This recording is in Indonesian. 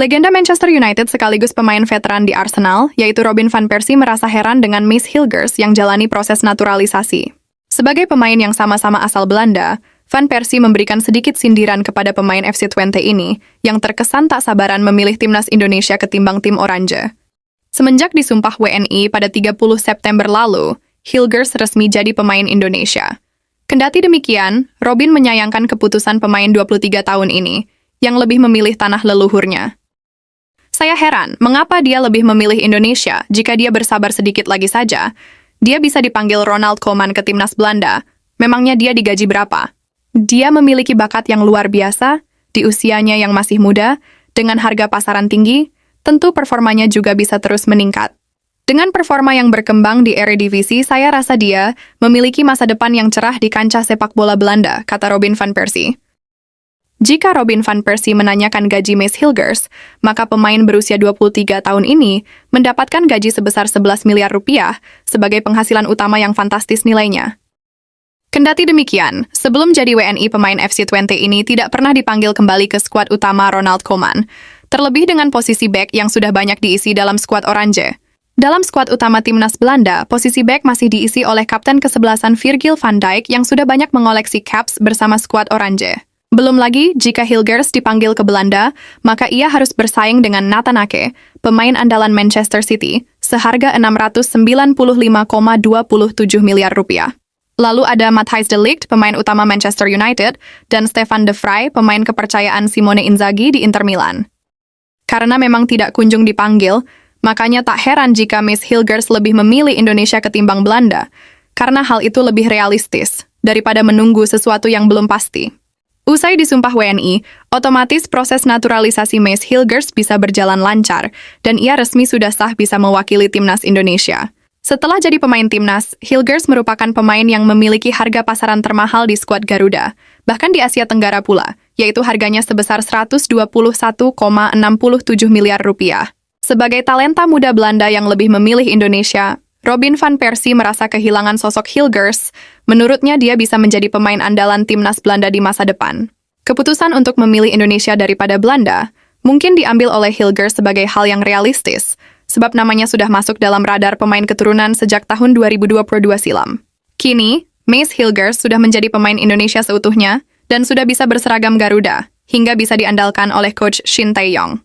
Legenda Manchester United sekaligus pemain veteran di Arsenal, yaitu Robin van Persie merasa heran dengan Mace Hilgers yang jalani proses naturalisasi. Sebagai pemain yang sama-sama asal Belanda, Van Persie memberikan sedikit sindiran kepada pemain FC Twente ini yang terkesan tak sabaran memilih timnas Indonesia ketimbang tim Oranje. Semenjak disumpah WNI pada 30 September lalu, Hilgers resmi jadi pemain Indonesia. Kendati demikian, Robin menyayangkan keputusan pemain 23 tahun ini, yang lebih memilih tanah leluhurnya. Saya heran, mengapa dia lebih memilih Indonesia jika dia bersabar sedikit lagi saja. Dia bisa dipanggil Ronald Koeman ke timnas Belanda. Memangnya dia digaji berapa? Dia memiliki bakat yang luar biasa, di usianya yang masih muda, dengan harga pasaran tinggi, tentu performanya juga bisa terus meningkat. Dengan performa yang berkembang di Eredivisie, saya rasa dia memiliki masa depan yang cerah di kancah sepak bola Belanda, kata Robin van Persie. Jika Robin van Persie menanyakan gaji Mace Hilgers, maka pemain berusia 23 tahun ini mendapatkan gaji sebesar 11 miliar rupiah sebagai penghasilan utama yang fantastis nilainya. Kendati demikian, sebelum jadi WNI pemain FC Twente ini tidak pernah dipanggil kembali ke skuad utama Ronald Koeman, terlebih dengan posisi bek yang sudah banyak diisi dalam skuad Oranje. Dalam skuad utama timnas Belanda, posisi bek masih diisi oleh kapten kesebelasan Virgil van Dijk yang sudah banyak mengoleksi caps bersama skuad Oranje. Belum lagi, jika Hilgers dipanggil ke Belanda, maka ia harus bersaing dengan Nathan Ake, pemain andalan Manchester City, seharga 695,27 miliar rupiah. Lalu ada Matthijs de Ligt, pemain utama Manchester United, dan Stefan de Vrij, pemain kepercayaan Simone Inzaghi di Inter Milan. Karena memang tidak kunjung dipanggil, makanya tak heran jika Mace Hilgers lebih memilih Indonesia ketimbang Belanda, karena hal itu lebih realistis, daripada menunggu sesuatu yang belum pasti. Usai disumpah WNI, otomatis proses naturalisasi Mace Hilgers bisa berjalan lancar, dan ia resmi sudah sah bisa mewakili timnas Indonesia. Setelah jadi pemain timnas, Hilgers merupakan pemain yang memiliki harga pasaran termahal di skuad Garuda, bahkan di Asia Tenggara pula, yaitu harganya sebesar 121,67 miliar rupiah. Sebagai talenta muda Belanda yang lebih memilih Indonesia, Robin van Persie merasa kehilangan sosok Hilgers. Menurutnya dia bisa menjadi pemain andalan timnas Belanda di masa depan. Keputusan untuk memilih Indonesia daripada Belanda mungkin diambil oleh Hilgers sebagai hal yang realistis, sebab namanya sudah masuk dalam radar pemain keturunan sejak tahun 2022 silam. Kini, Mace Hilgers sudah menjadi pemain Indonesia seutuhnya dan sudah bisa berseragam Garuda, hingga bisa diandalkan oleh coach Shin Tae-yong.